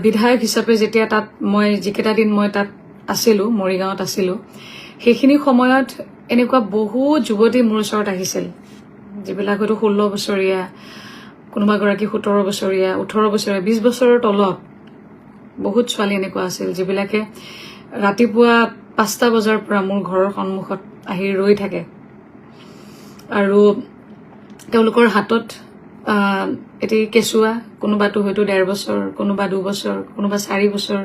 বিধায়ক হিচাপে যেতিয়া তাত মই যিকেইটা দিন মই তাত আছিলোঁ, মৰিগাঁৱত আছিলোঁ, সেইখিনি সময়ত এনেকুৱা বহু যুৱতী মোৰ ওচৰত আহিছিল, যিবিলাক হয়তো 16 বছৰীয়া, কোনোবা গৰাকী 17 বছৰীয়া, 18 বছৰীয়া, 20 বছৰৰ তলত বহুত ছোৱালী এনেকুৱা আছিল, যিবিলাকে ৰাতিপুৱা 5টা বজাৰ পৰা মোৰ ঘৰৰ সন্মুখত আহি ৰৈ থাকে আৰু তেওঁলোকৰ হাতত এটি কেঁচুৱা, কোনোবাটো হয়তো 1.5 বছৰ, কোনোবা 2 বছৰ, কোনোবা 4 বছৰ,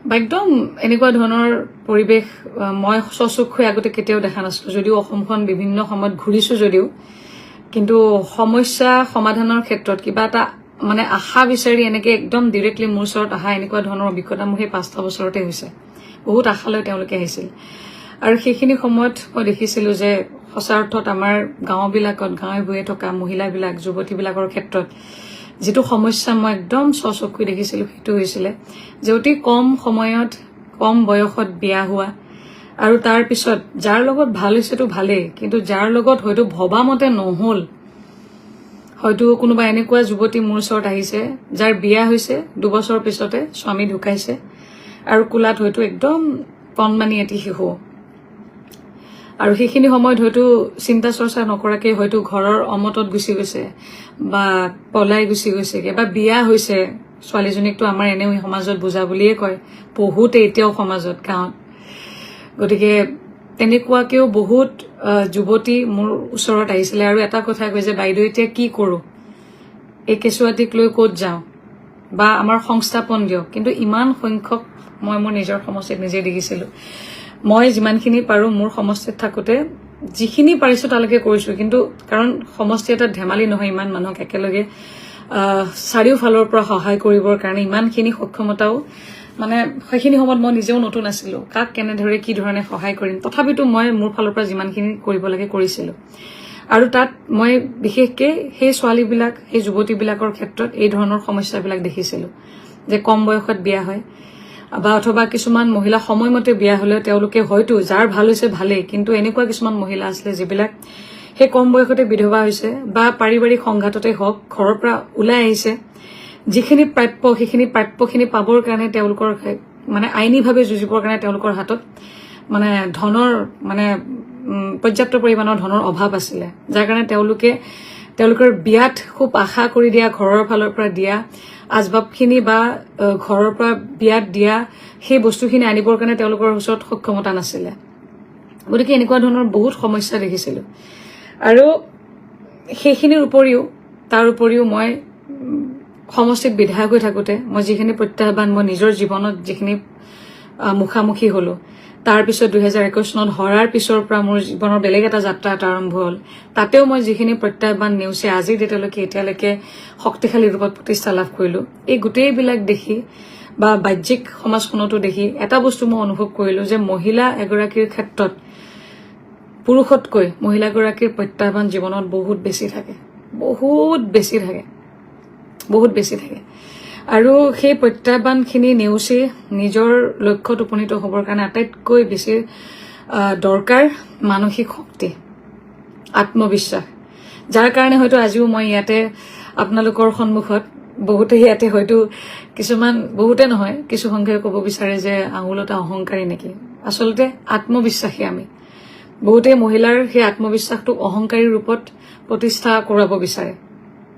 বা একদম এনেকুৱা ধৰণৰ পৰিৱেশ মই স্বচক্ষুৰে আগতে কেতিয়াও দেখা নাছিলোঁ। যদিও অসমখন বিভিন্ন সময়ত ঘূৰিছোঁ যদিও, কিন্তু সমস্যা সমাধানৰ ক্ষেত্ৰত কিবা এটা মানে আশা বিচাৰি এনেকে একদম ডিৰেক্টলি মোৰ ওচৰত অহা এনেকুৱা ধৰণৰ অভিজ্ঞতা মোৰ সেই 5টা বছৰতে হৈছে। বহুত আশালৈ তেওঁলোকে আহিছিল আৰু সেইখিনি সময়ত মই দেখিছিলোঁ যে সঁচা অৰ্থত আমাৰ গাঁওবিলাকত, গাঁৱে ভূঞে থকা মহিলাবিলাক, যুৱতীবিলাকৰ ক্ষেত্ৰত যিটো সমস্যা মই একদম স্বচক্ষুৰে দেখিছিলোঁ, সেইটো হৈছিলে যে অতি কম সময়ত, কম বয়সত বিয়া হোৱা, আৰু তাৰ পিছত যাৰ লগত ভাল হৈছেতো ভালেই, কিন্তু যাৰ লগত হয়তো ভবা মতে নহ'ল, হয়তো কোনোবা এনেকুৱা যুৱতী মোৰ ওচৰত আহিছে যাৰ বিয়া হৈছে 2 বছৰ পিছতে স্বামী ঢুকাইছে আৰু কোলাত হয়তো একদম কণমানি এটি শিশু, আৰু সেইখিনি সময়ত হয়তো চিন্তা চৰ্চা নকৰাকে হয়তো ঘৰৰ অমতত গুচি গৈছে বা পলাই গুচি গৈছেগে বা বিয়া হৈছে। ছোৱালীজনীকতো আমাৰ এনেও সমাজত বুজা বুলিয়ে কয়, বহুতে এতিয়াও সমাজত, গাঁৱত। গতিকে তেনেকুৱাকেও বহুত যুৱতী মোৰ ওচৰত আহিছিলে আৰু এটা কথা কয় যে বাইদেউ এতিয়া কি কৰোঁ, এই কেঁচুৱাটিক লৈ ক'ত যাওঁ বা আমাৰ সংস্থাপন দিয়ক। কিন্তু ইমান সংখ্যক মই মোৰ নিজৰ সমষ্টিত নিজে দেখিছিলোঁ। মই যিমানখিনি পাৰোঁ মোৰ সমষ্টিত থাকোঁতে যিখিনি পাৰিছোঁ তালৈকে কৰিছোঁ, কিন্তু কাৰণ সমষ্টি এটা ধেমালি নহয়, ইমান মানুহক একেলগে চাৰিওফালৰ পৰা সহায় কৰিবৰ কাৰণে ইমানখিনি সক্ষমতাও, মানে সেইখিনি সময়ত মই নিজেও নতুন আছিলোঁ, কাক কেনেদৰে কি ধৰণে সহায় কৰিম। তথাপিতো মই মোৰ ফালৰ পৰা যিমানখিনি কৰিব লাগে কৰিছিলোঁ। আৰু তাত মই বিশেষকৈ সেই ছোৱালীবিলাক, সেই যুৱতীবিলাকৰ ক্ষেত্ৰত এই ধৰণৰ সমস্যাবিলাক দেখিছিলোঁ যে কম বয়সত বিয়া হয় বা অথবা কিছুমান মহিলা সময়মতে বিয়া হ'লেও তেওঁলোকে হয়তো যাৰ ভাল হৈছে ভালেই, কিন্তু এনেকুৱা কিছুমান মহিলা আছিলে যিবিলাক সেই কম বয়সতে বিধৱা হৈছে বা পাৰিবাৰিক সংঘাততে হওক ঘৰৰ পৰা ওলাই আহিছে, যিখিনি প্ৰাপ্য সেইখিনি প্ৰাপ্যখিনি পাবৰ কাৰণে তেওঁলোকৰ মানে আইনীভাৱে যুঁজিবৰ কাৰণে তেওঁলোকৰ হাতত মানে ধনৰ মানে পৰ্যাপ্ত পৰিমাণৰ ধনৰ অভাৱ আছিলে, যাৰ কাৰণে তেওঁলোকৰ বিয়াত খুব আশা কৰি দিয়া, ঘৰৰ ফালৰ পৰা দিয়া আচবাবখিনি বা ঘৰৰ পৰা বিয়াত দিয়া সেই বস্তুখিনি আনিবৰ কাৰণে তেওঁলোকৰ ওচৰত সক্ষমতা নাছিলে। গতিকে এনেকুৱা ধৰণৰ বহুত সমস্যা দেখিছিলোঁ। আৰু সেইখিনিৰ উপৰিও তাৰ উপৰিও মই সমষ্টিত বিধায়ক হৈ থাকোঁতে মই যিখিনি প্ৰত্যাহ্বান মই নিজৰ জীৱনত যিখিনি মুখামুখি হ'লোঁ, তাৰপিছত 2021 চনত হৰাৰ পিছৰ পৰা মোৰ জীৱনৰ বেলেগ এটা যাত্ৰা এটা আৰম্ভ হ'ল। তাতেও মই যিখিনি প্ৰত্যাহ্বান নেওচি আজিৰ ডেটলৈকে এতিয়ালৈকে শক্তিশালী ৰূপত প্ৰতিষ্ঠা লাভ কৰিলোঁ, এই গোটেইবিলাক দেখি বা বাহ্যিক সমাজখনতো দেখি এটা বস্তু মই অনুভৱ কৰিলোঁ যে মহিলা এগৰাকীৰ ক্ষেত্ৰত পুৰুষতকৈ মহিলাগৰাকীৰ প্ৰত্যাহ্বান জীৱনত বহুত বেছি থাকে, বহুত বেছি থাকে, বহুত বেছি থাকে। আৰু সেই প্ৰত্যাহ্বানখিনি নেওচি নিজৰ লক্ষ্যত উপনীত হ'বৰ কাৰণে আটাইতকৈ বেছি দৰকাৰ মানসিক শক্তি, আত্মবিশ্বাস, যাৰ কাৰণে হয়তো আজিও মই ইয়াতে আপোনালোকৰ সন্মুখত বহুতে ইয়াতে হয়তো কিছুমান, বহুতে নহয় কিছু সংখ্যাই ক'ব বিচাৰে যে আঙুলতা অহংকাৰী নেকি। আচলতে আত্মবিশ্বাসী আমি। বহুতে মহিলাৰ সেই আত্মবিশ্বাসটোক অহংকাৰী ৰূপত প্ৰতিষ্ঠা কৰাব বিচাৰে।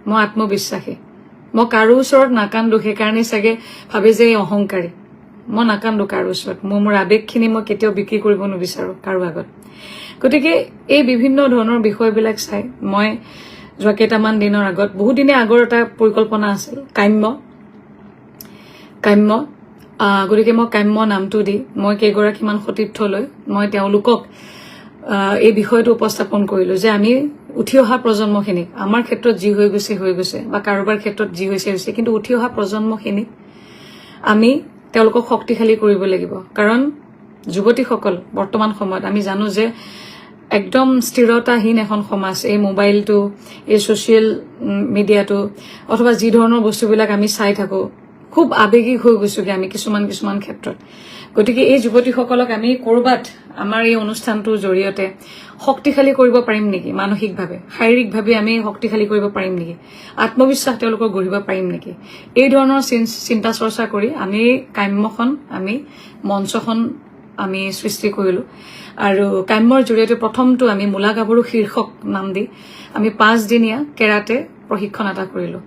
মই আত্মবিশ্বাসী, মই কাৰো ওচৰত নাকান্দো, সেইকাৰণে চাগে ভাবে যে এই অহংকাৰী। মই নাকান্দো কাৰো ওচৰত, মোৰ আৱেগখিনি মই কেতিয়াও বিক্ৰী কৰিব নিবিচাৰোঁ কাৰো আগত। গতিকে এই বিভিন্ন ধৰণৰ বিষয়বিলাক চাই মই যোৱা কেইটামান দিনৰ আগত, বহুত দিনে আগৰ এটা পৰিকল্পনা আছিল কাম্য। গতিকে মই কাম্য নামটো দি মই কেইগৰাকীমান সতীৰ্থলৈ মই তেওঁলোকক এই বিষয়টো উপস্থাপন কৰিলোঁ যে আমি উঠি অহা প্ৰজন্মখিনিক, আমাৰ ক্ষেত্ৰত যি হৈ গৈছে বা কাৰোবাৰ ক্ষেত্ৰত যি হৈছে, কিন্তু উঠি অহা প্ৰজন্মখিনিক আমি তেওঁলোকক শক্তিশালী কৰিব লাগিব। কাৰণ যুৱতীসকল বৰ্তমান সময়ত আমি জানো যে একদম স্থিৰতাহীন এখন সমাজ, এই মোবাইলটো, এই ছ'চিয়েল মিডিয়াটো অথবা যি ধৰণৰ বস্তুবিলাক আমি চাই থাকোঁ, খুব আৱেগিক হৈ গৈছোগৈ আমি কিছুমান ক্ষেত্ৰত। গতিকে এই যুৱতীসকলক আমি ক'ৰবাত আমাৰ এই অনুষ্ঠানটোৰ জৰিয়তে শক্তিশালী কৰিব পাৰিম নেকি, মানসিকভাৱে শাৰীৰিকভাৱে আমি শক্তিশালী কৰিব পাৰিম নেকি, আত্মবিশ্বাস তেওঁলোকক গঢ়িব পাৰিম নেকি, এই ধৰণৰ চিন্তা চৰ্চা কৰি আমি কাম্যখন, আমি মঞ্চখন আমি সৃষ্টি কৰিলো। আৰু কাম্যৰ জৰিয়তে প্ৰথমটো আমি মূলা গাভৰু শীৰ্ষক নাম দি আমি 5 দিনীয়া কেৰাটে প্ৰশিক্ষণ এটা কৰিলো।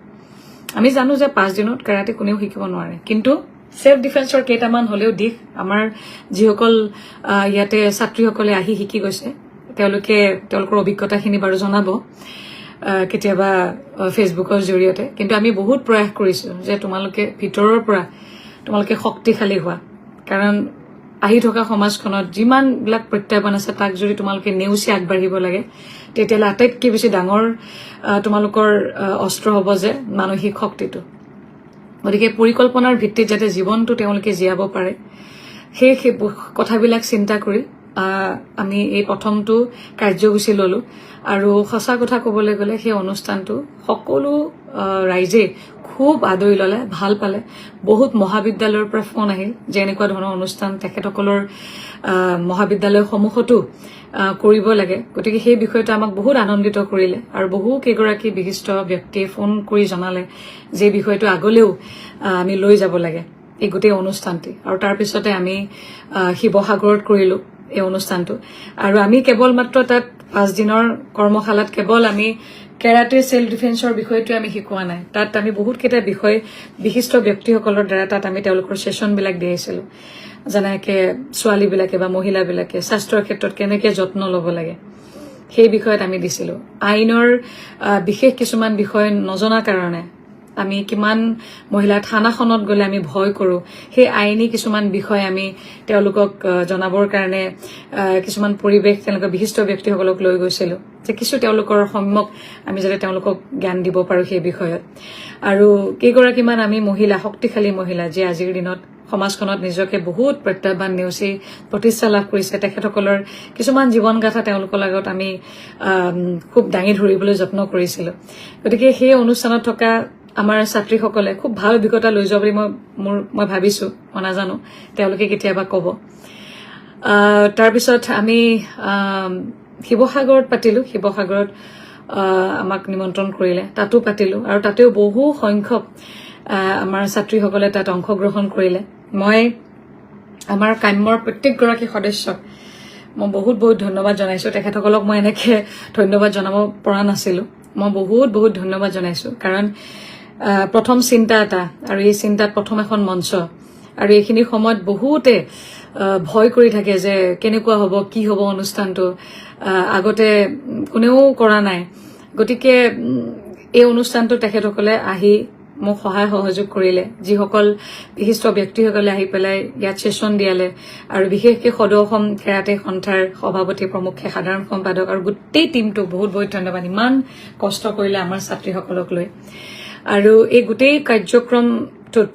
আমি জানো যে 5 দিনত কেৰাটে কোনেও শিকিব নোৱাৰে, কিন্তু সেল্ফ ডিফেন্সৰ কেইটামান হলেও দিশ আমাৰ যিসকল ইয়াতে ছাত্ৰীসকলে আহি শিকি গৈছে তেওঁলোকে তেওঁলোকৰ অভিজ্ঞতাখিনি বাৰু জনাব কেতিয়াবা ফেচবুকৰ জৰিয়তে। কিন্তু আমি বহুত প্ৰয়াস কৰিছো যে তোমালোকে ভিতৰৰ পৰা তোমালোকে শক্তিশালী হোৱা, কাৰণ আহি থকা সমাজখনত যিমানবিলাক প্ৰত্যাহ্বান আছে তাক যদি তোমালোকে নেওচি আগবাঢ়িব লাগে তেতিয়াহ'লে আটাইতকৈ বেছি ডাঙৰ তোমালোকৰ অস্ত্ৰ হ'ব যে মানসিক শক্তিটো। গতিকে পৰিকল্পনাৰ ভিত্তিত যাতে জীৱনটো তেওঁলোকে জীয়াব পাৰে সেই কথাবিলাক চিন্তা কৰি আমি এই প্ৰথমটো কাৰ্যসূচী ললো। আৰু সঁচা কথা ক'বলৈ গ'লে সেই অনুষ্ঠানটো সকলো ৰাইজে খুব আদৰি ল'লে, ভাল পালে। বহুত মহাবিদ্যালয়ৰ পৰা ফোন আহিল যে এনেকুৱা ধৰণৰ অনুষ্ঠান তেখেতসকলৰ মহাবিদ্যালয়সমূহতো কৰিব লাগে। গতিকে সেই বিষয়টো আমাক বহুত আনন্দিত কৰিলে আৰু বহু কেইগৰাকী বিশিষ্ট ব্যক্তিয়ে ফোন কৰি জনালে যে বিষয়টো আগলৈও আমি লৈ যাব লাগে এই গোটেই অনুষ্ঠানটি। আৰু তাৰপিছতে আমি শিৱসাগৰত কৰিলো এই অনুষ্ঠানটো। আৰু আমি কেৱল মাত্ৰ তাত 5 দিনৰ কৰ্মশালাত কেৱল আমি কেৰাটে সেল্ফ ডিফেন্সৰ বিষয়টো আমি শিকোৱা নাই, তাত আমি বহুত কেইটা বিষয় বিশিষ্ট ব্যক্তিসকলৰ দ্বাৰা তাত আমি তেওঁলোকৰ ছেছনবিলাক দিয়াইছিলো। যেনেকৈ ছোৱালীবিলাকে বা মহিলাবিলাকে স্বাস্থ্যৰ ক্ষেত্ৰত কেনেকৈ যত্ন ল'ব লাগে সেই বিষয়ত আমি দিছিলো। আইনৰ বিশেষ কিছুমান বিষয় নজনা কাৰণে আমি কিমান মহিলা থানাখনত গ'লে আমি ভয় কৰোঁ, সেই আইনী কিছুমান বিষয় আমি তেওঁলোকক জনাবৰ কাৰণে কিছুমান পৰিৱেশ তেওঁলোকৰ বিশিষ্ট ব্যক্তিসকলক লৈ গৈছিলো যে কিছু তেওঁলোকৰ সম্যক আমি যাতে তেওঁলোকক জ্ঞান দিব পাৰোঁ সেই বিষয়ত। আৰু কেইগৰাকীমান আমি মহিলা, শক্তিশালী মহিলা যিয়ে আজিৰ দিনত সমাজখনত নিজকে বহুত প্ৰত্যাহ্বান নেওচি প্ৰতিষ্ঠা লাভ কৰিছে, তেখেতসকলৰ কিছুমান জীৱন গাথা তেওঁলোকৰ লগত আমি খুব দাঙি ধৰিবলৈ যত্ন কৰিছিলো। গতিকে সেই অনুষ্ঠানত থকা আমাৰ ছাত্ৰীসকলে খুব ভাল অভিজ্ঞতা লৈ যোৱা বুলি মই ভাবিছো, মই নাজানো তেওঁলোকে কেতিয়াবা ক'ব। তাৰপিছত আমি শিৱসাগৰত পাতিলো, শিৱসাগৰত আমাক নিমন্ত্ৰণ কৰিলে, তাতো পাতিলো আৰু তাতেও বহু সংখ্যক আমাৰ ছাত্ৰীসকলে তাত অংশগ্ৰহণ কৰিলে। মই আমাৰ কাম্যৰ প্ৰত্যেকগৰাকী সদস্যক মই বহুত বহুত ধন্যবাদ জনাইছো। তেখেতসকলক মই এনেকৈ ধন্যবাদ জনাব পৰা নাছিলো, মই বহুত বহুত ধন্যবাদ জনাইছো। কাৰণ প্ৰথম চিন্তা এটা আৰু এই চিন্তাত প্ৰথম এখন মঞ্চ, আৰু এইখিনি সময়ত বহুতে ভয় কৰি থাকে যে কেনেকুৱা হ'ব, কি হ'ব অনুষ্ঠানটো, আগতে কোনেও কৰা নাই। গতিকে এই অনুষ্ঠানটো তেখেতসকলে আহি মোক সহায় সহযোগ কৰিলে, যিসকল বিশিষ্ট ব্যক্তিসকলে আহি পেলাই ইয়াত ছেছন দিয়ালে, আৰু বিশেষকৈ সদৌ অসম কেৰাটে সন্থাৰ সভাপতি প্ৰমুখ্যে সাধাৰণ সম্পাদক আৰু গোটেই টীমটোক বহুত বহুত ধন্যবাদ। ইমান কষ্ট কৰিলে আমাৰ ছাত্ৰীসকলক লৈ। আৰু এই গোটেই কাৰ্যক্ৰমটোত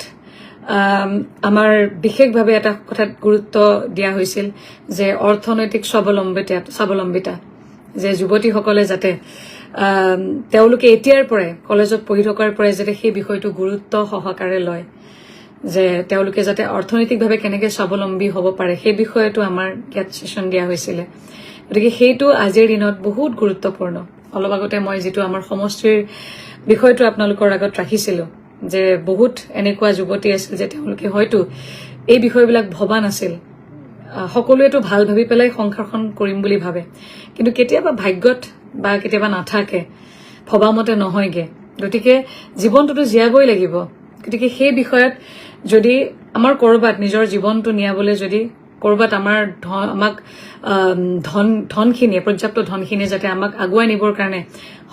আমাৰ বিশেষভাৱে এটা কথাত গুৰুত্ব দিয়া হৈছিল যে অৰ্থনৈতিক স্বাৱলম্বিতা, যে যুৱতীসকলে যাতে তেওঁলোকে এতিয়াৰ পৰাই কলেজত পঢ়ি থকাৰ পৰাই যাতে সেই বিষয়টো গুৰুত্ব সহকাৰে লয়, যে তেওঁলোকে যাতে অৰ্থনৈতিকভাৱে কেনেকৈ স্বাৱলম্বী হ'ব পাৰে সেই বিষয়টো আমাৰ ইয়াত ছেছন দিয়া হৈছিলে। গতিকে সেইটো আজিৰ দিনত বহুত গুৰুত্বপূৰ্ণ। অলপ আগতে মই যিটো আমাৰ সমষ্টিৰ বিষয়টো আপোনালোকৰ আগত ৰাখিছিলো, যে বহুত এনেকুৱা যুৱতী আছিল যে তেওঁলোকে হয়তো এই বিষয়বিলাক ভবা নাছিল। সকলোৱেতো ভাল ভাবি পেলাই সংসাৰখন কৰিম বুলি ভাবে, কিন্তু কেতিয়াবা ভাগ্যত বা কেতিয়াবা নাথাকে, ভবা মতে নহয়গে। গতিকে জীৱনটোতো জীয়াবই লাগিব। গতিকে সেই বিষয়ত যদি আমাৰ ক'ৰবাত নিজৰ জীৱনটো নিয়াবলৈ যদি ক'ৰবাত আমাক ধনখিনিয়ে, পৰ্যাপ্ত ধনখিনিয়ে যাতে আমাক আগুৱাই নিবৰ কাৰণে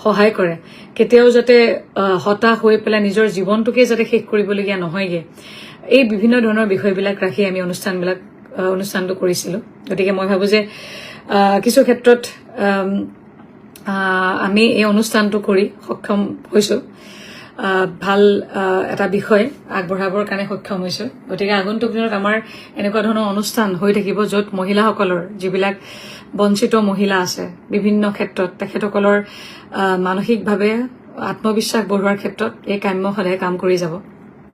সহায় কৰে, কেতিয়াও যাতে হতাশ হৈ পেলাই নিজৰ জীৱনটোকে যাতে শেষ কৰিবলগীয়া নহয়গে, এই বিভিন্ন ধৰণৰ বিষয়বিলাক ৰাখি আমি অনুষ্ঠানটো কৰিছিলো। গতিকে মই ভাবো যে কিছু ক্ষেত্ৰত আমি এই অনুষ্ঠানটো কৰি সক্ষম হৈছো, ভাল এটা বিষয় আগবঢ়াবৰ কাৰণে সক্ষম হৈছো। গতিকে আগন্তুক দিনত আমাৰ এনেকুৱা ধৰণৰ অনুষ্ঠান হৈ থাকিব, য'ত মহিলাসকলৰ, যিবিলাক বঞ্চিত মহিলা আছে বিভিন্ন ক্ষেত্ৰত, তেখেতসকলৰ মানসিকভাৱে আত্মবিশ্বাস বঢ়োৱাৰ ক্ষেত্ৰত এই কাম্য সদায় কাম কৰি যাব।